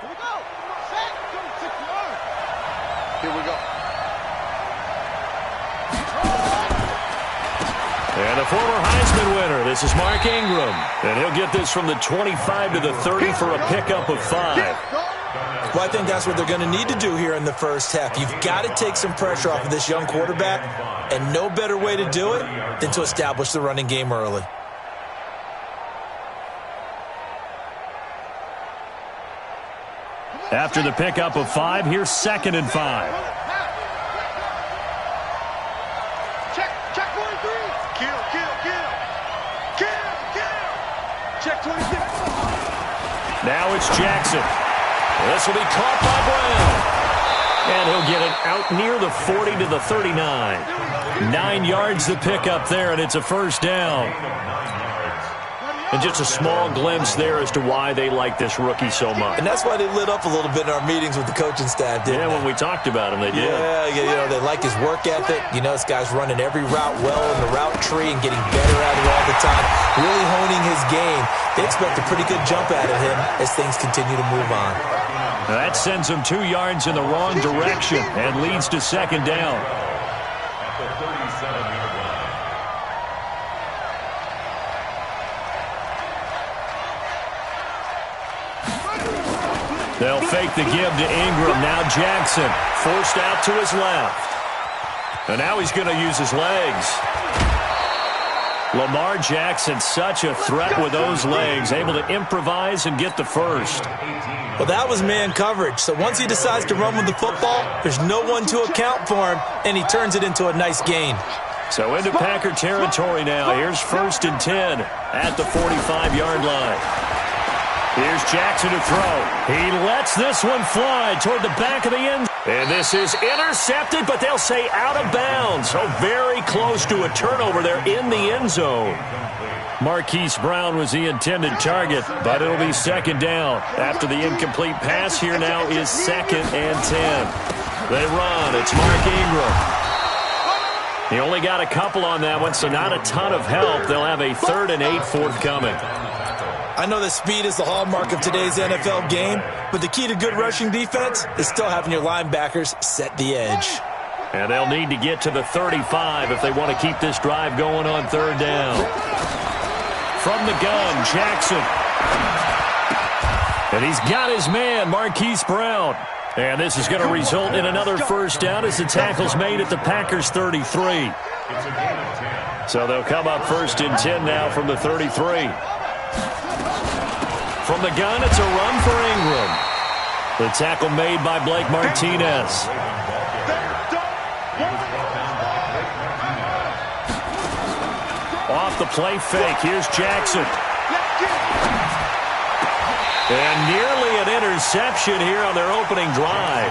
Here we go. And a former Heisman winner, this is Mark Ingram. And he'll get this from the 25 to the 30 for a pickup of 5. Well, I think that's what they're going to need to do here in the first half. You've got to take some pressure off of this young quarterback, and no better way to do it than to establish the running game early. After the pickup of 5, here's 2nd and 5. Now it's Jackson. This will be caught by Brown. And he'll get it out near the 40 to the 39. 9 yards the pickup there, and it's a first down. And just a small glimpse there as to why they like this rookie so much. And that's why they lit up a little bit in our meetings with the coaching staff, didn't they? When we talked about him, they did. Yeah, they like his work ethic. You know, this guy's running every route well in the route tree and getting better at it all the time, really honing his game. They expect a pretty good jump out of him as things continue to move on. Now that sends him 2 yards in the wrong direction and leads to 2nd down. They'll fake the give to Ingram. Now Jackson forced out to his left. And now he's going to use his legs. Lamar Jackson, such a threat with those legs, able to improvise and get the first. Well, that was man coverage. So once he decides to run with the football, there's no one to account for him, and he turns it into a nice gain. So into Packer territory now. Here's 1st and 10 at the 45-yard line. Here's Jackson to throw. He lets this one fly toward the back of the end. And this is intercepted, but they'll say out of bounds. So very close to a turnover there in the end zone. Marquise Brown was the intended target, but it'll be 2nd down. After the incomplete pass, here now is 2nd and 10. They run. It's Mark Ingram. He only got a couple on that one, so not a ton of help. They'll have a 3rd and 8 forthcoming. I know that speed is the hallmark of today's NFL game, but the key to good rushing defense is still having your linebackers set the edge. And they'll need to get to the 35 if they want to keep this drive going on 3rd down. From the gun, Jackson. And he's got his man, Marquise Brown. And this is going to result in another first down as the tackle's made at the Packers' 33. So they'll come up 1st and 10 now from the 33. From the gun, it's a run for Ingram. The tackle made by Blake Martinez. Off the play fake, here's Jackson. And nearly an interception here on their opening drive.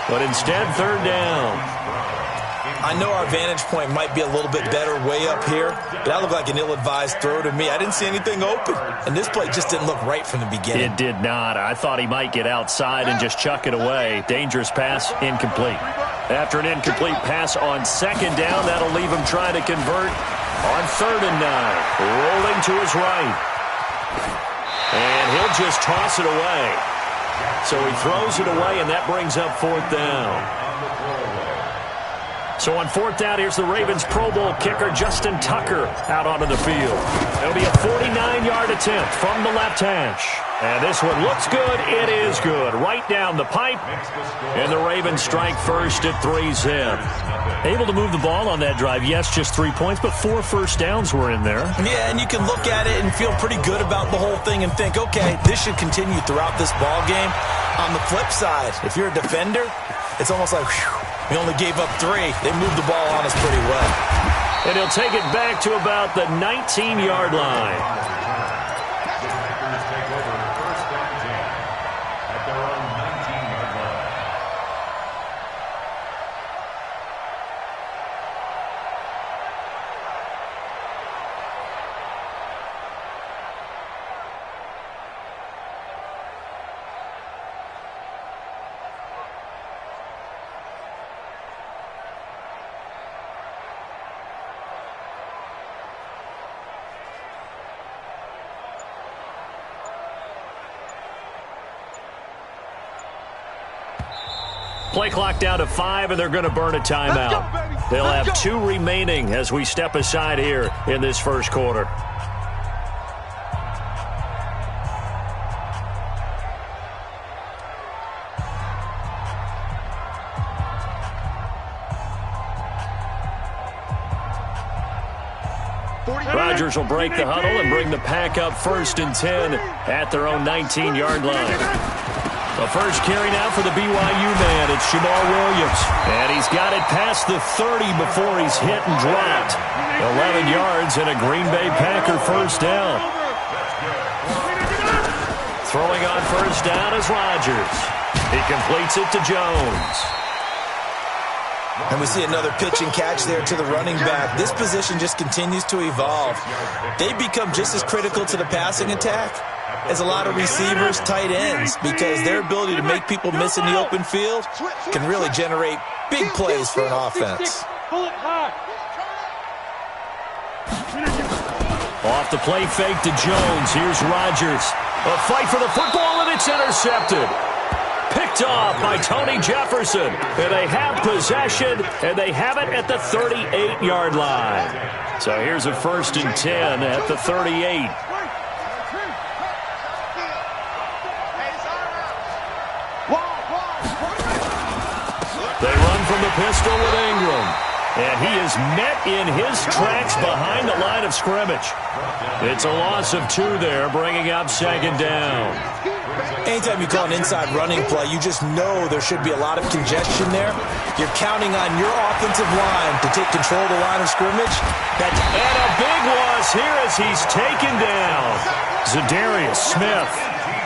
But instead, 3rd down. I know our vantage point might be a little bit better way up here, but that looked like an ill-advised throw to me. I didn't see anything open, and this play just didn't look right from the beginning. It did not. I thought he might get outside and just chuck it away. Dangerous pass, incomplete. After an incomplete pass on 2nd down, that'll leave him trying to convert on 3rd and 9. Rolling to his right. And he'll just toss it away. So he throws it away, and that brings up 4th down. So on 4th down, here's the Ravens Pro Bowl kicker, Justin Tucker, out onto the field. It'll be a 49-yard attempt from the left hash. And this one looks good. It is good. Right down the pipe. And the Ravens strike first at 3-zip. Able to move the ball on that drive. Yes, just 3 points, but 4 first downs were in there. Yeah, and you can look at it and feel pretty good about the whole thing and think, okay, this should continue throughout this ball game. On the flip side, if you're a defender, it's almost like, whew, we only gave up 3. They moved the ball on us pretty well. And he'll take it back to about the 19-yard line. Play clock down to 5, and they're going to burn a timeout. They'll have 2 remaining as we step aside here in this first quarter. Rodgers will break the huddle and bring the Pack up 1st and 10 at their own 19-yard line. The first carry now for the BYU man. It's Jamal Williams. And he's got it past the 30 before he's hit and dropped. 11 yards and a Green Bay Packer first down. Throwing on first down is Rodgers. He completes it to Jones. And we see another pitch and catch there to the running back. This position just continues to evolve. They become just as critical to the passing attack as a lot of receivers, tight ends, because their ability to make people miss in the open field can really generate big plays for an offense. Off the play fake to Jones. Here's Rodgers. A fight for the football, and it's intercepted. Picked off by Tony Jefferson. And they have possession, and they have it at the 38-yard line. So here's a 1st and 10 at the 38. They run from the pistol with Ingram. And he is met in his tracks behind the line of scrimmage. It's a loss of 2 there, bringing up 2nd down. Anytime you call an inside running play, you just know there should be a lot of congestion there. You're counting on your offensive line to take control of the line of scrimmage. And a big loss here as he's taken down. Zadarius Smith.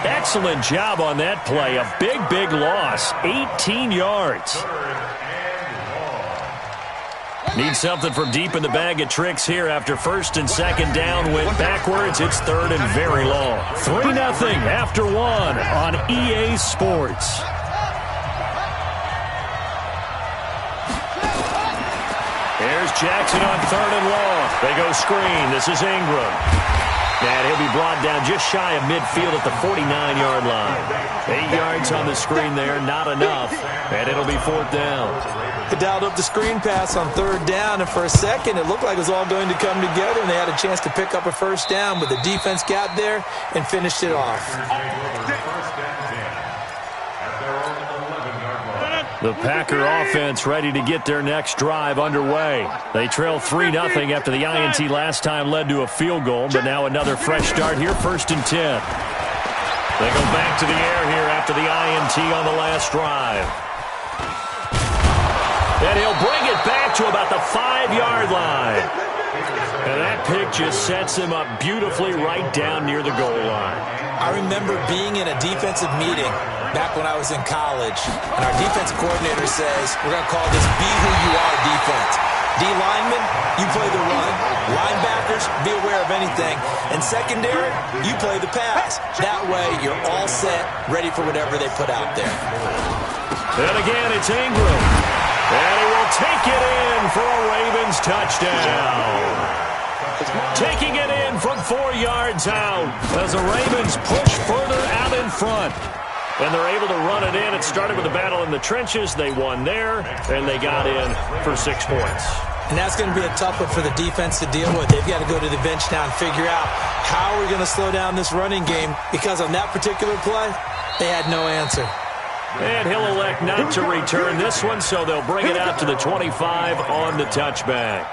Excellent job on that play. A big loss. 18 yards. Need something from deep in the bag of tricks here after 1st and 2nd down. Went backwards. It's 3rd and very long. 3-0 after 1 on EA Sports. Here's Jackson on 3rd and long. They go screen. This is Ingram. And he'll be brought down just shy of midfield at the 49-yard line. 8 yards on the screen there, not enough. And it'll be 4th down. They dialed up the screen pass on 3rd down, and for a second it looked like it was all going to come together, and they had a chance to pick up a first down, but the defense got there and finished it off. The Packer offense ready to get their next drive underway. They trail 3-0 after the INT last time led to a field goal, but now another fresh start here, 1st and 10. They go back to the air here after the INT on the last drive. And he'll bring it back to about the 5-yard line. And that pick just sets him up beautifully right down near the goal line. I remember being in a defensive meeting back when I was in college, and our defensive coordinator says, we're going to call this Be Who You Are defense. D linemen, you play the run. Linebackers, be aware of anything. And secondary, you play the pass. That way, you're all set, ready for whatever they put out there. And again, it's Ingram. And he will take it in for a Ravens touchdown. Taking it in from 4 yards out as the Ravens push further out in front. And they're able to run it in. It started with a battle in the trenches. They won there, and they got in for 6 points. And that's going to be a tough one for the defense to deal with. They've got to go to the bench now and figure out how are we going to slow down this running game, because on that particular play, they had no answer. And he'll elect not to return this one, so they'll bring it out to the 25 on the touchback.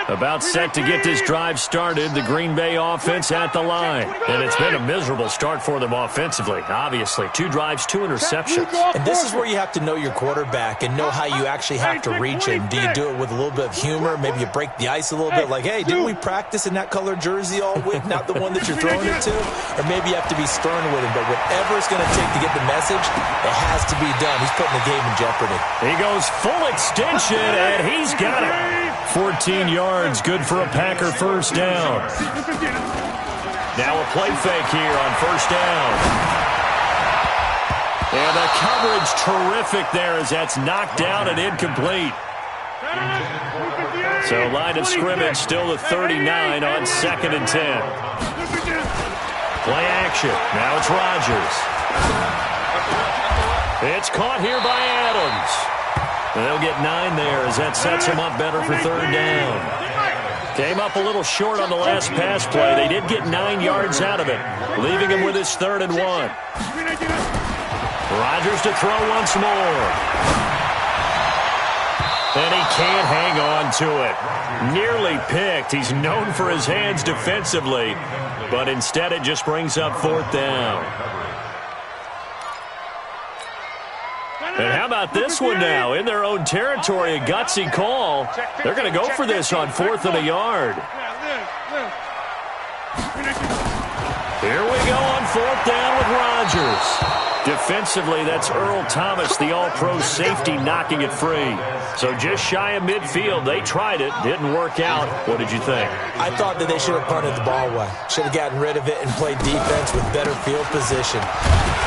About set to get this drive started, the Green Bay offense at the line. And it's been a miserable start for them offensively, obviously. 2 drives, 2 interceptions. And this is where you have to know your quarterback and know how you actually have to reach him. Do you do it with a little bit of humor? Maybe you break the ice a little bit, like, hey, didn't we practice in that colored jersey all week, not the one that you're throwing it to? Or maybe you have to be stern with him. But whatever it's going to take to get the message, it has to be done. He's putting the game in jeopardy. He goes full extension, and he's got it. 14 yards, good for a Packer first down. Now a play fake here on first down. And the coverage terrific there as that's knocked down and incomplete. So line of scrimmage still at 39 on 2nd and 10. Play action. Now it's Rodgers. It's caught here by Adams. They'll get 9 there as that sets him up better for third down. Came up a little short on the last pass play. They did get 9 yards out of it, leaving him with his 3rd and 1. Rodgers to throw once more. And he can't hang on to it. Nearly picked. He's known for his hands defensively, but instead it just brings up 4th down. And how about this one now? In their own territory, a gutsy call. They're going to go for this on 4th and a yard. Here we go on 4th down with Rodgers. Defensively, that's Earl Thomas, the all-pro safety, knocking it free. So just shy of midfield. They tried it. Didn't work out. What did you think? I thought that they should have punted the ball away. Should have gotten rid of it and played defense with better field position.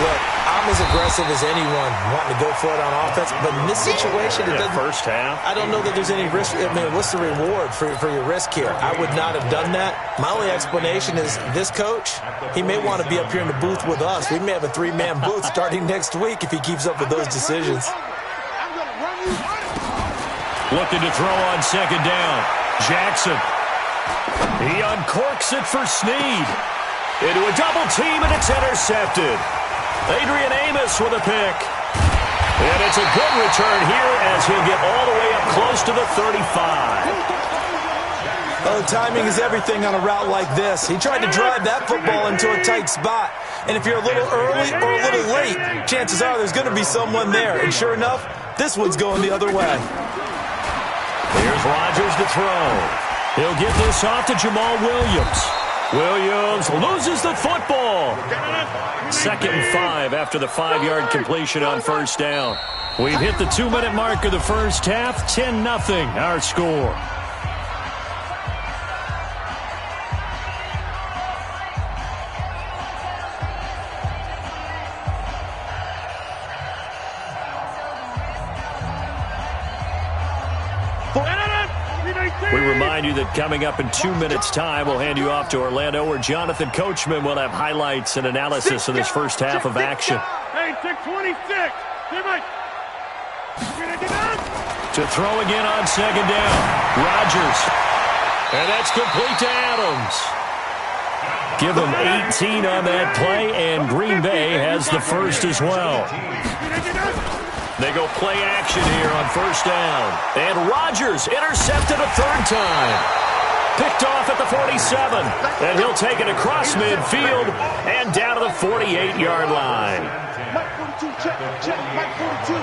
Look, I'm as aggressive as anyone wanting to go for it on offense, but in this situation, it doesn't. First half. I don't know that there's any risk. I mean, what's the reward for your risk here? I would not have done that. My only explanation is this coach, he may want to be up here in the booth with us. We may have a 3-man booth starting next week if he keeps up with those decisions. Looking to throw on 2nd down. Jackson. He uncorks it for Snead. Into a double team, and it's intercepted. Adrian Amos with a pick. And it's a good return here as he'll get all the way up close to the 35. Oh, timing is everything on a route like this. He tried to drive that football into a tight spot. And if you're a little early or a little late, chances are there's going to be someone there. And sure enough, this one's going the other way. Here's Rodgers to throw. He'll get this off to Jamal Williams. Williams loses the football. 2nd and 5 after the 5-yard completion on 1st down. We've hit the 2-minute mark of the first half. 10-0 our score. We remind you that coming up in 2 minutes' time, we'll hand you off to Orlando, where Jonathan Coachman will have highlights and analysis of this first half of action. Hey, 626. To throw again on 2nd down. Rodgers. And that's complete to Adams. Give them 18 on that play, and Green Bay has the first as well. They go play action here on 1st down. And Rodgers intercepted a 3rd time. Picked off at the 47. And he'll take it across midfield and down to the 48-yard line. Mike 42, check, Mike 42.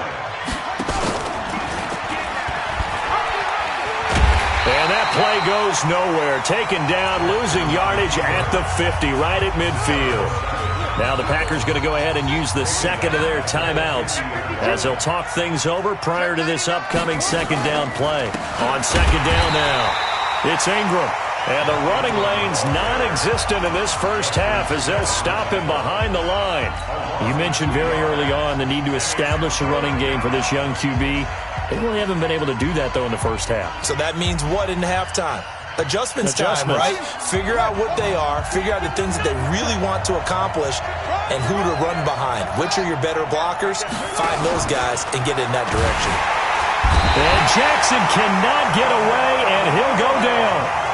And that play goes nowhere. Taken down, losing yardage at the 50, right at midfield. Now the Packers going to go ahead and use the 2nd of their timeouts as they'll talk things over prior to this upcoming 2nd down play. On 2nd down now, it's Ingram. And the running lane's non-existent in this first half as they'll stop him behind the line. You mentioned very early on the need to establish a running game for this young QB. They really haven't been able to do that, though, in the first half. So that means what in halftime? Adjustments time, right? Figure out what they are, figure out the things that they really want to accomplish, and who to run behind. Which are your better blockers? Find those guys and get in that direction. And Jackson cannot get away, and he'll go down.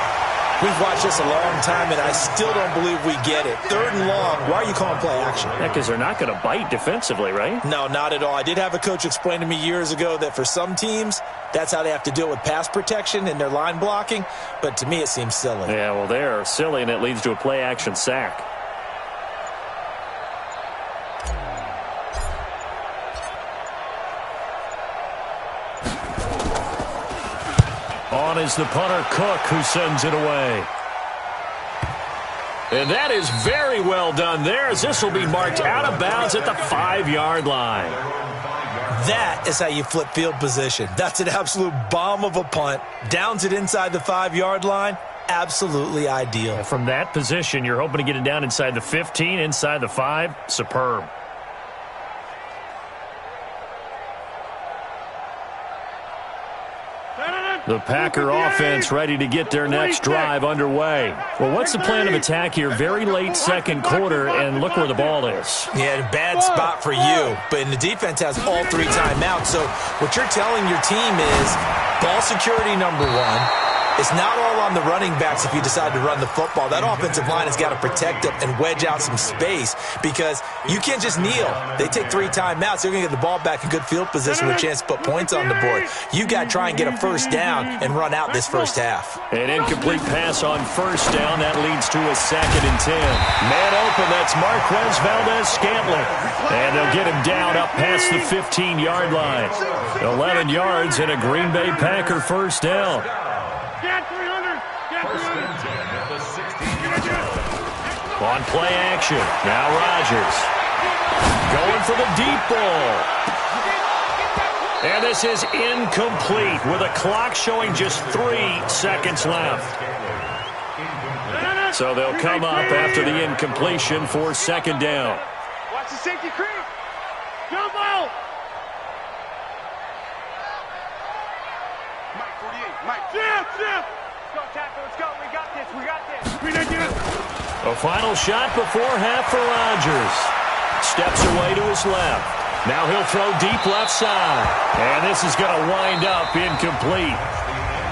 We've watched this a long time, and I still don't believe we get it. 3rd and long, why are you calling play action? Yeah, because they're not going to bite defensively, right? No, not at all. I did have a coach explain to me years ago that for some teams, that's how they have to deal with pass protection and their line blocking, but to me it seems silly. Yeah, well, they're silly, and it leads to a play action sack. On is the punter, Cook, who sends it away. And that is very well done there, as this will be marked out of bounds at the 5-yard line. That is how you flip field position. That's an absolute bomb of a punt. Downs it inside the 5-yard line. Absolutely ideal. From that position, you're hoping to get it down inside the 15, inside the 5. Superb. The Packer offense ready to get their next drive underway. Well, what's the plan of attack here? Very late second quarter, and look where the ball is. Yeah, bad spot for you. But the defense has all 3 timeouts. So what you're telling your team is ball security number 1. It's not all on the running backs if you decide to run the football. That offensive line has got to protect them and wedge out some space because you can't just kneel. They take 3 timeouts. They're going to get the ball back in good field position with a chance to put points on the board. You got to try and get a first down and run out this first half. An incomplete pass on first down. That leads to a 2nd and 10. Man open, that's Marquez Valdez-Scantling. And they'll get him down up past the 15-yard line. 11 yards and a Green Bay Packer first down. Get 300. Get 300. On play action. Now Rodgers. Going for the deep ball. And this is incomplete with a clock showing just 3 seconds left. So they'll come up after the incompletion for 2nd down. Watch the safety creep. Jump out. Mike 48. Mike. Let's go, tackle. Let's go. We got this. We got this. A final shot before half for Rodgers. Steps away to his left. Now he'll throw deep left side. And this is going to wind up incomplete.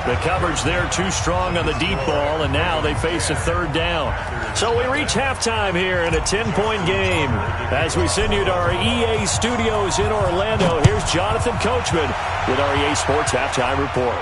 The coverage there too strong on the deep ball, and now they face a 3rd down. So we reach halftime here in a 10-point game. As we send you to our EA studios in Orlando, here's Jonathan Coachman with our EA Sports Halftime Report.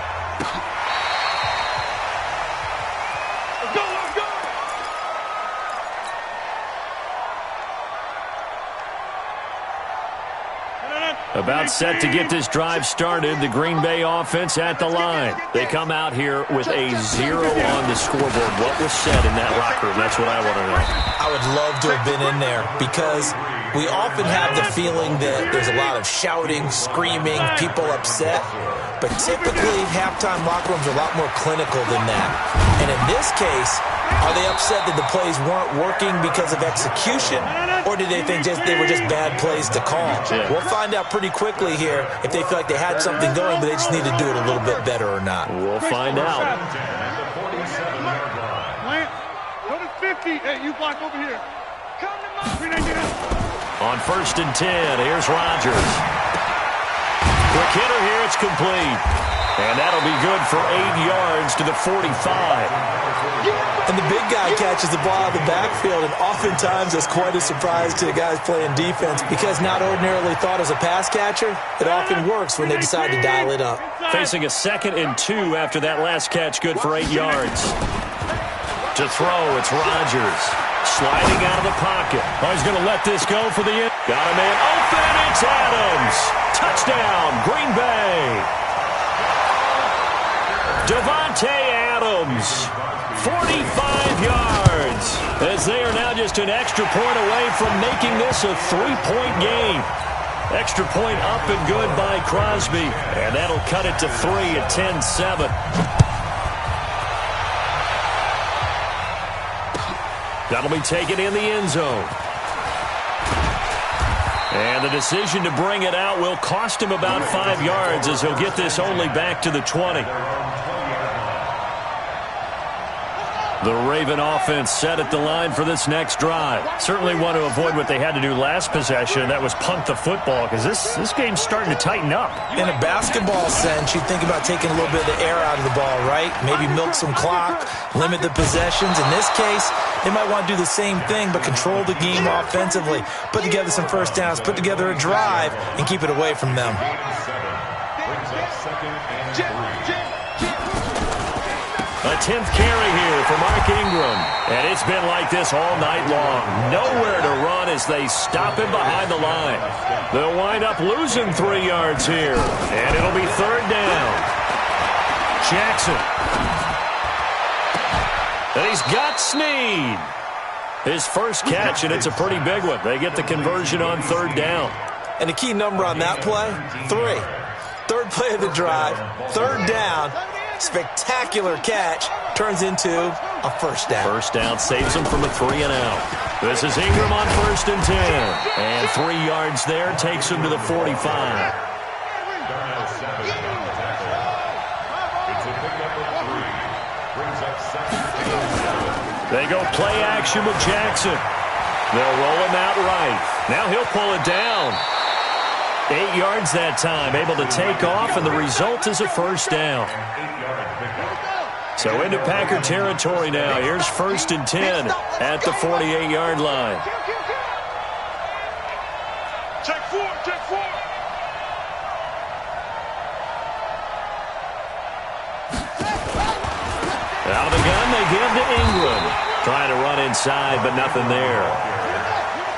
About set to get this drive started. The Green Bay offense at the line. They come out here with a 0 on the scoreboard. What was said in that locker room? That's what I want to know. I would love to have been in there because we often have the feeling that there's a lot of shouting, screaming, people upset. But typically, halftime locker rooms are a lot more clinical than that. And in this case, are they upset that the plays weren't working because of execution? Or did they think they were just bad plays to call? Yeah. We'll find out pretty quickly here if they feel like they had something going, but they just need to do it a little bit better or not. We'll find out. Lance, go to 50. Hey, you block over here. On 1st and 10, here's Rodgers. Quick hitter here, it's complete. And that'll be good for 8 yards to the 45. And the big guy catches the ball out of the backfield, and oftentimes it's quite a surprise to the guys playing defense because not ordinarily thought as a pass catcher, it often works when they decide to dial it up. Facing a 2nd and 2 after that last catch, good for 8 yards. To throw, it's Rodgers. Sliding out of the pocket. Oh, he's going to let this go for the end. Got a man open, it's Adams. Touchdown, Green Bay. Devontae Adams, 45 yards, as they are now just an extra point away from making this a 3-point game. Extra point up and good by Crosby, and that'll cut it to 3 at 10-7. That'll be taken in the end zone. And the decision to bring it out will cost him about 5 yards as he'll get this only back to the 20. The Raven offense set at the line for this next drive. Certainly want to avoid what they had to do last possession. That was punt the football because this game's starting to tighten up. In a basketball sense, you think about taking a little bit of the air out of the ball, right? Maybe milk some clock, limit the possessions. In this case, they might want to do the same thing but control the game offensively. Put together some first downs, put together a drive, and keep it away from them. A 10th carry here for Mark Ingram. And it's been like this all night long. Nowhere to run as they stop him behind the line. They'll wind up losing 3 yards here. And it'll be 3rd down. Jackson. And he's got Snead. His first catch, and it's a pretty big one. They get the conversion on 3rd down. And the key number on that play, 3. 3rd play of the drive, 3rd down. Spectacular catch turns into a first down. First down saves him from a 3-and-out. This is Ingram on 1st and 10. And 3 yards there takes him to the 45. They go play action with Jackson. They'll roll him out right. Now he'll pull it down. 8 yards that time, able to take off, and the result is a first down. So into Packer territory now. Here's 1st and 10 at the 48-yard line. Check 4, check 4. Out of the gun, they give to Ingram. Trying to run inside, but nothing there.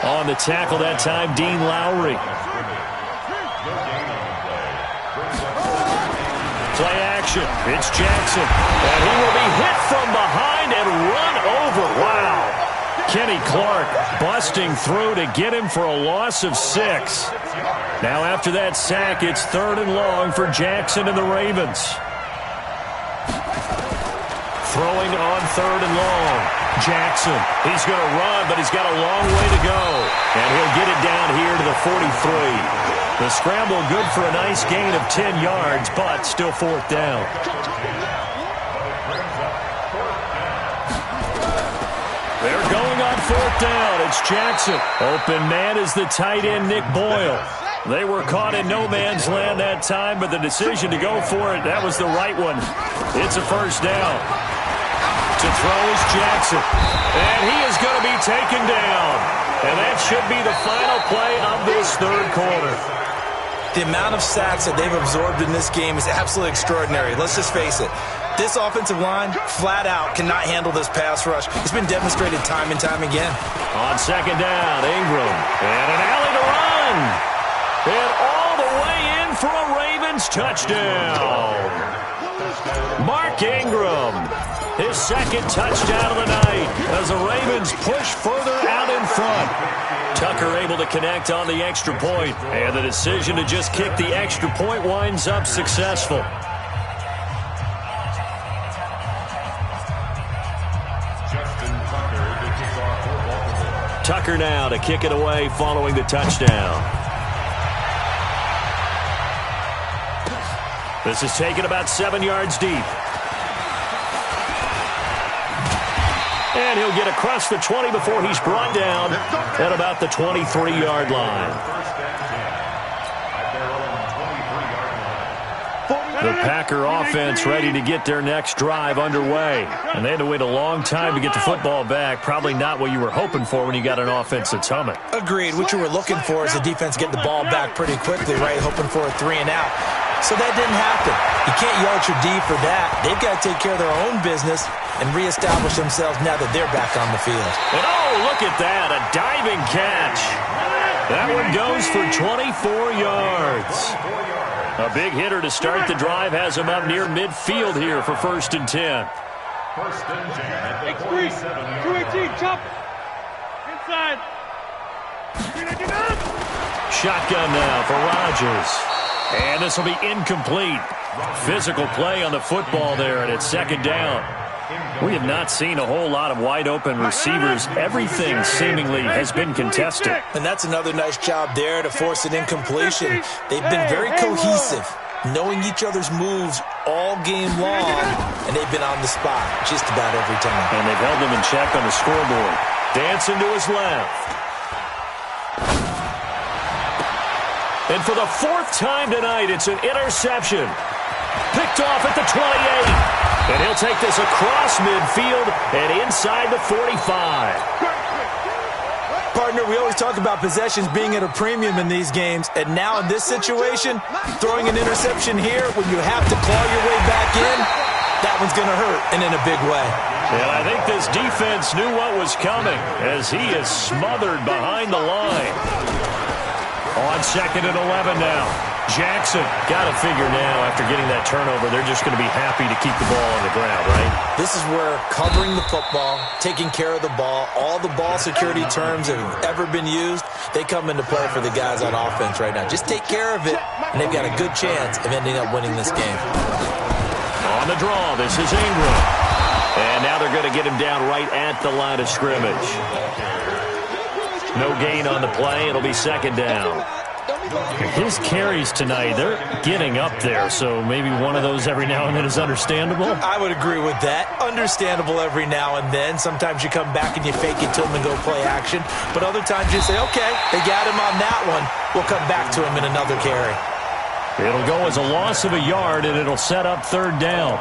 On the tackle that time, Dean Lowry. Play action. It's Jackson. And he will be hit from behind and run over. Wow. Kenny Clark busting through to get him for a loss of 6. Now after that sack, it's 3rd and long for Jackson and the Ravens. Throwing on 3rd and long. Jackson, he's going to run, but he's got a long way to go. And he'll get it down here to the 43. The scramble good for a nice gain of 10 yards, but still 4th down. They're going on 4th down. It's Jackson. Open man is the tight end, Nick Boyle. They were caught in no man's land that time, but the decision to go for it, that was the right one. It's a first down. To throw is Jackson. And he is going to be taken down. And that should be the final play of this 3rd quarter. The amount of sacks that they've absorbed in this game is absolutely extraordinary. Let's just face it. This offensive line, flat out, cannot handle this pass rush. It's been demonstrated time and time again. On 2nd down, Ingram. And an alley to run. And all the way in for a Ravens touchdown. Mark Ingram. His 2nd touchdown of the night as the Ravens push further out in front. Tucker able to connect on the extra point, and the decision to just kick the extra point winds up successful. Tucker now to kick it away following the touchdown. This is taken about 7 yards deep. And he'll get across the 20 before he's brought down at about the 23-yard line. The Packer offense ready to get their next drive underway. And they had to wait a long time to get the football back. Probably not what you were hoping for when you got an offense that's humming. Agreed. What you were looking for is the defense get the ball back pretty quickly, right? Hoping for a 3 and out. So that didn't happen. You can't yard your D for that. They've got to take care of their own business and reestablish themselves now that they're back on the field. And oh, look at that, a diving catch. That one goes for 24 yards. A big hitter to start the drive has him up near midfield here for 1st and 10. X3, 218, chop. Inside. Shotgun now for Rodgers. And this will be incomplete. Physical play on the football there, and it's 2nd down. We have not seen a whole lot of wide-open receivers. Everything seemingly has been contested. And that's another nice job there to force an incompletion. They've been very cohesive, knowing each other's moves all game long, and they've been on the spot just about every time. And they've held them in check on the scoreboard. Dancing to his left. And for the 4th time tonight, it's an interception. Picked off at the 28. And he'll take this across midfield and inside the 45. Partner, we always talk about possessions being at a premium in these games. And now in this situation, throwing an interception here when you have to claw your way back in, that one's going to hurt, and in a big way. And I think this defense knew what was coming as he is smothered behind the line. On 2nd and 11 now. Jackson got to figure now after getting that turnover, they're just going to be happy to keep the ball on the ground, right? This is where covering the football, taking care of the ball, all the ball security terms that have ever been used, they come into play for the guys on offense right now. Just take care of it, and they've got a good chance of ending up winning this game. On the draw, this is Ingram. And now they're going to get him down right at the line of scrimmage. No gain on the play. It'll be 2nd down. His carries tonight, they're getting up there, so maybe one of those every now and then is understandable. I would agree with that. Understandable every now and then. Sometimes you come back and you fake it to him and go play action. But other times you say, okay, they got him on that one. We'll come back to him in another carry. It'll go as a loss of a yard, and it'll set up third down.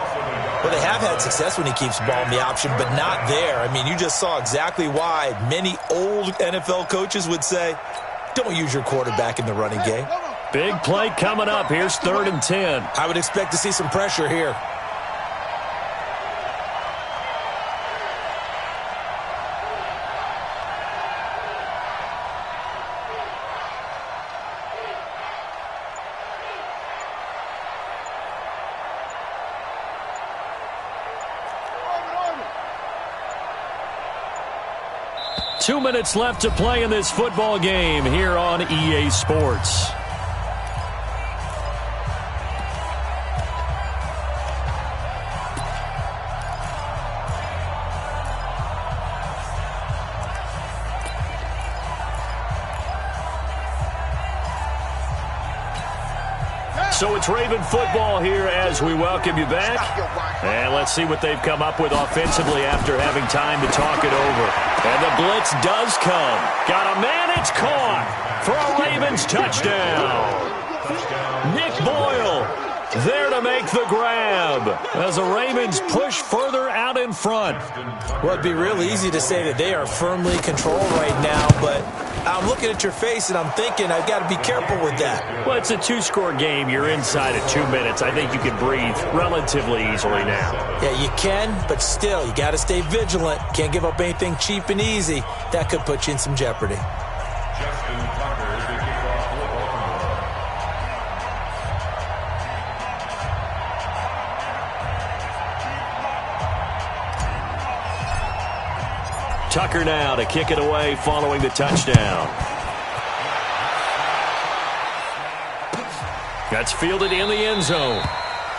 Well, they have had success when he keeps the ball in the option, but not there. I mean, you just saw exactly why many old NFL coaches would say, don't use your quarterback in the running game. Big play coming up. Here's 3rd and 10. I would expect to see some pressure here. Two minutes left to play in this football game here on EA Sports. So it's Raven football here as we welcome you back. And let's see what they've come up with offensively after having time to talk it over. And the blitz does come. Got a man, it's caught for a Ravens touchdown. Nick Boyle there to make the grab as the Ravens push further out in front. Well, it'd be real easy to say that they are firmly controlled right now, but I'm looking at your face and I'm thinking I've got to be careful with that. Well, it's a two-score game. You're inside of 2 minutes. I think you can breathe relatively easily now. Yeah, you can, but still, you got to stay vigilant. Can't give up anything cheap and easy. That could put you in some jeopardy. Tucker now to kick it away following the touchdown. That's fielded in the end zone.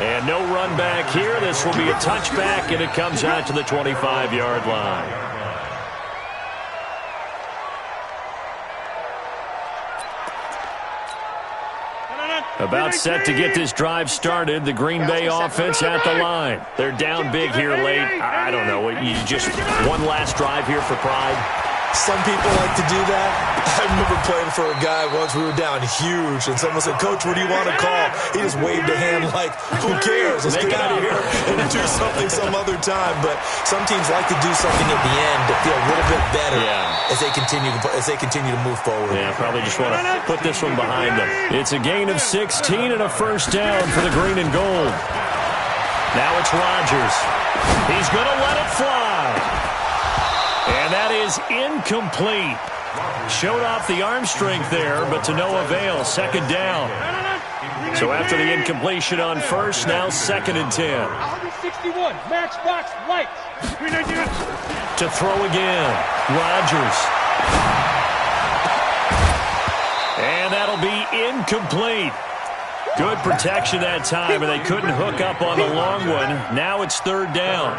And no run back here. This will be a touchback, and it comes out to the 25-yard line. About set to get this drive started. The Green Bay offense at the line. They're down big here late. I don't know. You just one last drive here for pride. Some people like to do that. I remember playing for a guy once. We were down huge, and someone said, "Coach, what do you want to call?" He just waved a hand like, "Who cares? Let's get out of here and do something some other time." But some teams like to do something at the end to feel a little bit better as they continue to move forward. Yeah, probably just want to put this one behind them. It's a gain of 16 and a first down for the green and gold. Now it's Rodgers. He's going to let it fly. And that is incomplete. Showed off the arm strength there, but to no avail. Second down. So after the incompletion on first, now 2nd and 10. 161, matchbox lights. To throw again. Rodgers. And that'll be incomplete. Good protection that time, and they couldn't hook up on the long one. Now it's 3rd down.